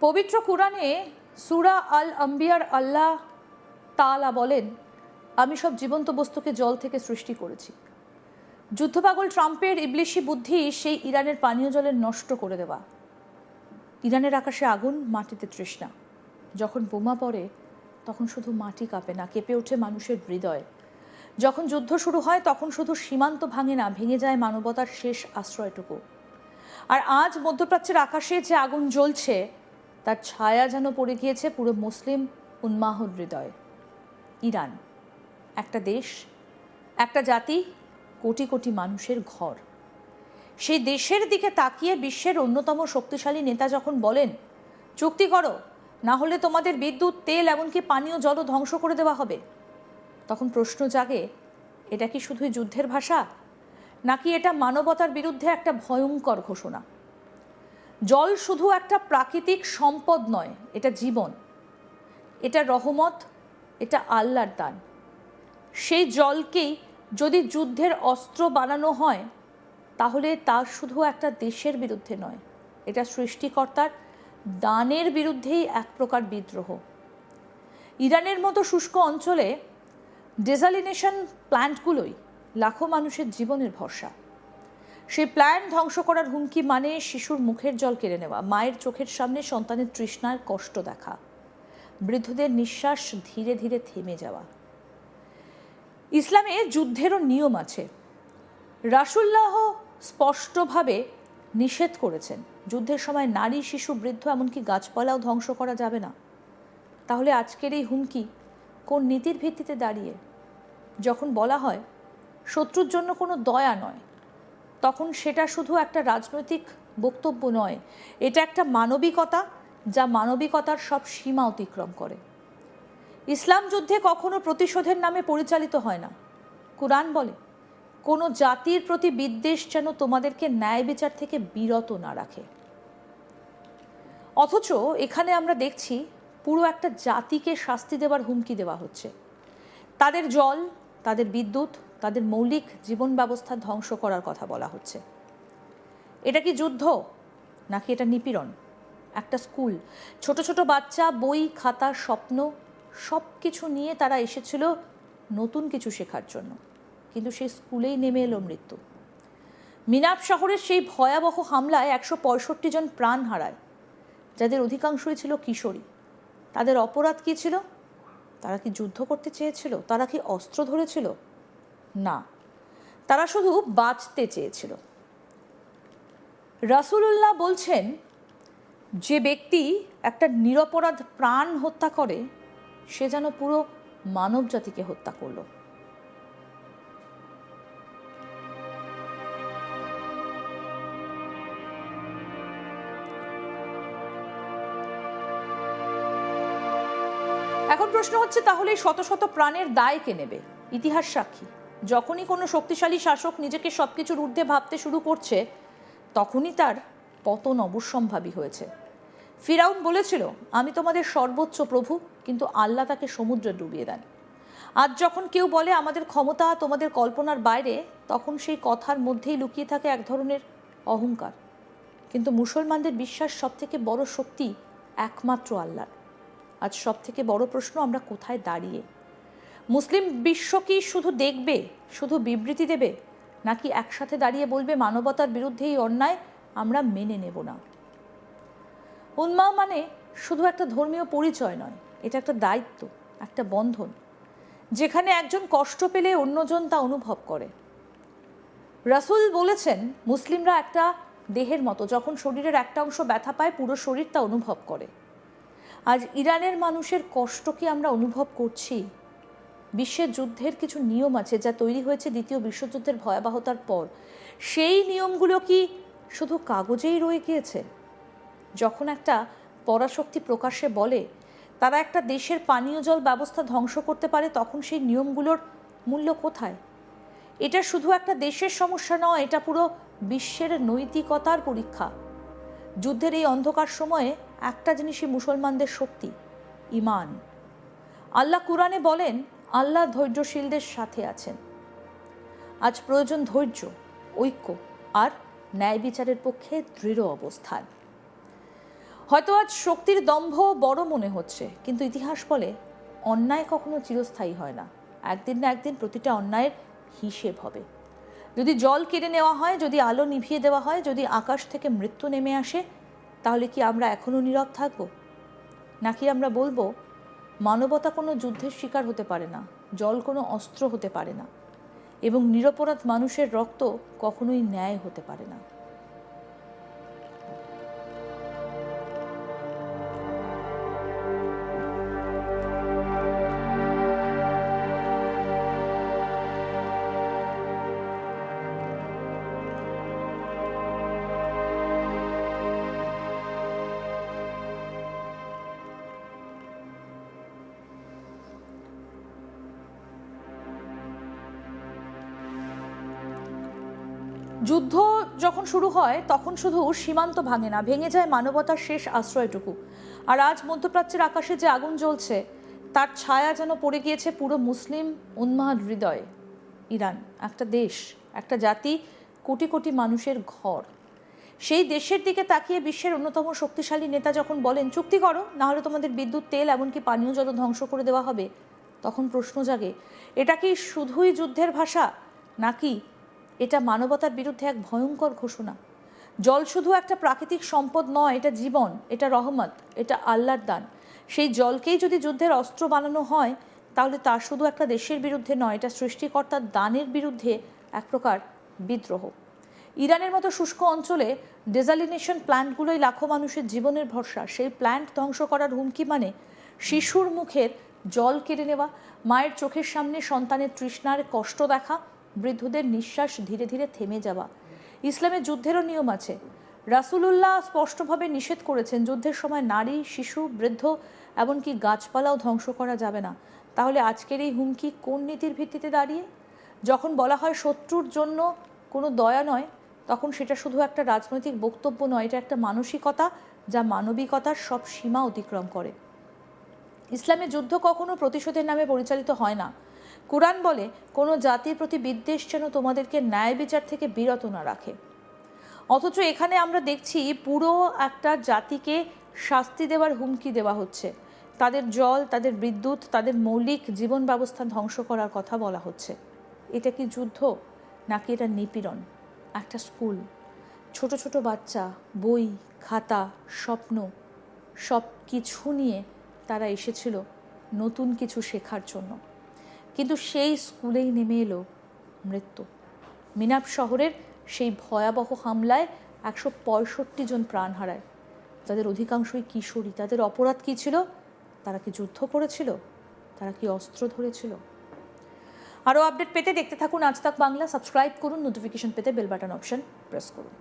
পবিত্র কুরআনে সূরা আল আম্বিয়ার আল্লাহ তাআলা বলেন, আমি সব জীবন্ত বস্তুকে জল থেকে সৃষ্টি করেছি। যুদ্ধপাগল ট্রাম্পের ইবলিশি বুদ্ধি সেই ইরানের পানীয় জলের নষ্ট করে দেওয়া। ইরানের আকাশে আগুন, মাটিতে তৃষ্ণা। যখন বোমা পড়ে তখন শুধু মাটি কাঁপে না, কেঁপে ওঠে মানুষের হৃদয়। যখন যুদ্ধ শুরু হয় তখন শুধু সীমান্ত ভাঙে না, ভেঙে যায় মানবতার শেষ আশ্রয়টুকু। আর আজ মধ্যপ্রাচ্যের আকাশে যে আগুন জ্বলছে তার ছায়া যেন পড়ে গিয়েছে পুরো মুসলিম উন্মাহর হৃদয়ে। ইরান একটা দেশ, একটা জাতি, কোটি কোটি মানুষের ঘর। সেই দেশের দিকে তাকিয়ে বিশ্বের অন্যতম শক্তিশালী নেতা যখন বলেন, চুক্তি করো, না হলে তোমাদের বিদ্যুৎ, তেল, এমনকি পানীয় জলও ধ্বংস করে দেওয়া হবে, তখন প্রশ্ন জাগে, এটা কি শুধুই যুদ্ধের ভাষা, নাকি এটা মানবতার বিরুদ্ধে একটা ভয়ঙ্কর ঘোষণা? জল শুধু একটা প্রাকৃতিক সম্পদ নয়, এটা জীবন, এটা রহমত, এটা আল্লাহর দান। সেই জলকেই যদি যুদ্ধের অস্ত্র বানানো হয় তাহলে তা শুধু একটা দেশের বিরুদ্ধে নয়, এটা সৃষ্টিকর্তার দানের বিরুদ্ধেই এক প্রকার বিদ্রোহ। ইরানের মতো শুষ্ক অঞ্চলে ডেসালিনেশন প্ল্যান্টগুলোই লাখো মানুষের জীবনের ভরসা। সেই প্ল্যান্ট ধ্বংস করার হুমকি মানে শিশুর মুখের জল কেড়ে নেওয়া, মায়ের চোখের সামনে সন্তানের তৃষ্ণার কষ্ট দেখা, বৃদ্ধদের নিঃশ্বাস ধীরে ধীরে থেমে যাওয়া। ইসলামে যুদ্ধেরও নিয়ম আছে। রাসূলুল্লাহ স্পষ্টভাবে নিষেধ করেছেন, যুদ্ধের সময় নারী, শিশু, বৃদ্ধ, এমনকি গাছপালাও ধ্বংস করা যাবে না। তাহলে আজকের এই হুমকি কোন নীতির ভিত্তিতে দাঁড়িয়ে? যখন বলা হয় শত্রুর জন্য কোনো দয়া নয়, তখন সেটা শুধু একটা রাজনৈতিক বক্তব্য নয়, এটা একটা মানবিকতা, যা মানবিকতার সব সীমা অতিক্রম করে। ইসলাম যুদ্ধে কখনো প্রতিশোধের নামে পরিচালিত হয় না। কুরআন বলে, কোনো জাতির প্রতি বিদ্বেষ যেন তোমাদেরকে ন্যায় বিচার থেকে বিরত না রাখে। অথচ এখানে আমরা দেখছি পুরো একটা জাতিকে শাস্তি দেওয়ার হুমকি দেওয়া হচ্ছে। তাদের জল, তাদের বিদ্যুৎ, তাদের মৌলিক জীবন ব্যবস্থা ধ্বংস করার কথা বলা হচ্ছে। এটা কি যুদ্ধ, নাকি এটা নিপীড়ন? একটা স্কুল, ছোট ছোট বাচ্চা, বই, খাতা, স্বপ্ন, সব কিছু নিয়ে তারা এসেছিল নতুন কিছু শেখার জন্য, কিন্তু সেই স্কুলেই নেমে এলো মৃত্যু। মিনাব শহরের সেই ভয়াবহ হামলায় 165 জন প্রাণ হারায়, যাদের অধিকাংশই ছিল কিশোরী। তাদের অপরাধ কী ছিল? তারা কি যুদ্ধ করতে চেয়েছিল? তারা কি অস্ত্র ধরেছিল? না, তারা শুধু বাঁচতে চেয়েছিল। রাসূলুল্লাহ বলছেন, যে ব্যক্তি একটা নিরপরাধ প্রাণ হত্যা করে সে যেন পুরো মানব জাতিকে হত্যা করলো। এখন প্রশ্ন হচ্ছে, তাহলে শত শত প্রাণের দায় কে নেবে? ইতিহাস সাক্ষী, যখনই কোনো শক্তিশালী শাসক নিজেকে সবকিছুর ঊর্ধ্বে ভাবতে শুরু করছে তখনই তার পতন অবশ্যম্ভাবী হয়েছে। ফিরাউন বলেছিল, আমি তোমাদের সর্বোচ্চ প্রভু, কিন্তু আল্লাহ তাকে সমুদ্রে ডুবিয়ে দেন। আজ যখন কেউ বলে আমাদের ক্ষমতা তোমাদের কল্পনার বাইরে, তখন সেই কথার মধ্যেই লুকিয়ে থাকে এক ধরনের অহংকার। কিন্তু মুসলমানদের বিশ্বাস, সবথেকে বড় শক্তি একমাত্র আল্লাহর। আজ সবথেকে বড় প্রশ্ন, আমরা কোথায় দাঁড়িয়ে? মুসলিম বিশ্ব কি শুধু দেখবে, শুধু বিবৃতি দেবে, নাকি একসাথে দাঁড়িয়ে বলবে মানবতার বিরুদ্ধে এই অন্যায় আমরা মেনে নেব না? উম্মাহ মানে শুধু একটা ধর্মীয় পরিচয় নয়, এটা একটা দায়িত্ব, একটা বন্ধন, যেখানে একজন কষ্ট পেলে অন্যজন তা অনুভব করে। রাসূল বলেছেন, মুসলিমরা একটা দেহের মতো, যখন শরীরের একটা অংশ ব্যথা পায় পুরো শরীর তা অনুভব করে। আজ ইরানের মানুষের কষ্ট কি আমরা অনুভব করছি? বিশ্বের যুদ্ধের কিছু নিয়ম আছে যা তৈরি হয়েছে দ্বিতীয় বিশ্বযুদ্ধের ভয়াবহতার পর। সেই নিয়মগুলো কি শুধু কাগজেই রয়ে গিয়েছে? যখন একটা পরাশক্তি প্রকাশ্যে বলে তারা একটা দেশের পানীয় জল ব্যবস্থা ধ্বংস করতে পারে, তখন সেই নিয়মগুলোর মূল্য কোথায়? এটা শুধু একটা দেশের সমস্যা নয়, এটা পুরো বিশ্বের নৈতিকতার পরীক্ষা। যুদ্ধের এই অন্ধকার সময়ে একটা জিনিসই মুসলমানদের শক্তি, ঈমান। আল্লাহ কুরআনে বলেন, আল্লাহ ধৈর্যশীলদের সাথে আছেন। আজ প্রয়োজন ধৈর্য, ঐক্য আর ন্যায় বিচারের পক্ষে দৃঢ় অবস্থান। হয়তো আজ শক্তির দম্ভ বড় মনে হচ্ছে, কিন্তু ইতিহাস বলে অন্যায় কখনো চিরস্থায়ী হয় না। একদিন না একদিন প্রতিটা অন্যায়ের হিসেব হবে। যদি জল কেড়ে নেওয়া হয়, যদি আলো নিভিয়ে দেওয়া হয়, যদি আকাশ থেকে মৃত্যু নেমে আসে, তাহলে কি আমরা এখনো নীরব থাকবো? নাকি আমরা বলবো মানবতা কোনো যুদ্ধের শিকার হতে পারে না, জল কোনো অস্ত্র হতে পারে না, এবং নিরপরাধ মানুষের রক্ত কখনোই ন্যায় হতে পারে না? যুদ্ধ যখন শুরু হয় তখন শুধু সীমান্ত ভাঙে না, ভেঙে যায় মানবতার শেষ আশ্রয়টুকু। আর আজ মধ্যপ্রাচ্যের আকাশে যে আগুন জ্বলছে তার ছায়া যেন পড়ে গিয়েছে পুরো মুসলিম উন্মাদ হৃদয়ে। ইরান একটা দেশ, একটা জাতি, কোটি কোটি মানুষের ঘর। সেই দেশের দিকে তাকিয়ে বিশ্বের অন্যতম শক্তিশালী নেতা যখন বলেন চুক্তি করো, না হলে তোমাদের বিদ্যুৎ, তেল, এমনকি পানীয় জল ধ্বংস করে দেওয়া হবে, তখন প্রশ্ন জাগে, এটা কি শুধুই যুদ্ধের ভাষা, নাকি এটা মানবতার বিরুদ্ধে এক ভয়ঙ্কর ঘোষণা? জল শুধু একটা প্রাকৃতিক সম্পদ নয়, এটা জীবন, এটা রহমত, এটা আল্লাহর দান। সেই জলকেই যদি যুদ্ধের অস্ত্র বানানো হয়, তাহলে তা শুধু একটা দেশের বিরুদ্ধে নয়, এটা সৃষ্টিকর্তার দানের বিরুদ্ধে এক প্রকার বিদ্রোহ। ইরানের মতো শুষ্ক অঞ্চলে ডেজালিনেশন প্ল্যান্টগুলোই লাখো মানুষের জীবনের ভরসা। সেই প্ল্যান্ট ধ্বংস করার হুমকি মানে শিশুর মুখের জল কেড়ে নেওয়া, মায়ের চোখের সামনে সন্তানের তৃষ্ণার কষ্ট দেখা, বৃদ্ধদের নিঃশ্বাস ধীরে ধীরে থেমে যাওয়া। ইসলামের যুদ্ধেরও নিয়ম আছে। রাসূলুল্লাহ স্পষ্টভাবে নিষেধ করেছেন, যুদ্ধের সময় নারী, শিশু, বৃদ্ধ, এমনকি গাছপালাও ধ্বংস করা যাবে না। তাহলে আজকের এই হুমকি কোন নীতির ভিত্তিতে দাঁড়িয়ে? যখন বলা হয় শত্রুর জন্য কোনো দয়া নয়, তখন সেটা শুধু একটা রাজনৈতিক বক্তব্য নয়, এটা একটা মানসিকতা যা মানবিকতার সব সীমা অতিক্রম করে। ইসলামে যুদ্ধ কখনো প্রতিশোধের নামে পরিচালিত হয় না। কুরআন বলে, কোনো জাতির প্রতি বিদ্বেষ যেন তোমাদেরকে ন্যায় বিচার থেকে বিরত না রাখে। অথচ এখানে আমরা দেখছি পুরো একটা জাতিকে শাস্তি দেওয়ার হুমকি দেওয়া হচ্ছে। তাদের জল, তাদের বিদ্যুৎ, তাদের মৌলিক জীবন ব্যবস্থা ধ্বংস করার কথা বলা হচ্ছে। এটা কি যুদ্ধ, নাকি এটা নিপীড়ন? একটা স্কুল, ছোট ছোট বাচ্চা, বই, খাতা, স্বপ্ন, সব কিছু নিয়ে তারা এসেছিল নতুন কিছু শেখার জন্য, কিন্তু সেই স্কুলেই নেমে এলো মৃত্যু। মিনাব শহরের সেই ভয়াবহ হামলায় 165 জন প্রাণ হারায়, তাদের অধিকাংশই কিশোরী। তাদের অপরাধ কী ছিল? তারা কি যুদ্ধ করেছিল? তারা কি অস্ত্র ধরেছিল? আরও আপডেট পেতে দেখতে থাকুন আজ তাক বাংলা। সাবস্ক্রাইব করুন, নোটিফিকেশন পেতে বেল বাটন অপশন প্রেস করুন।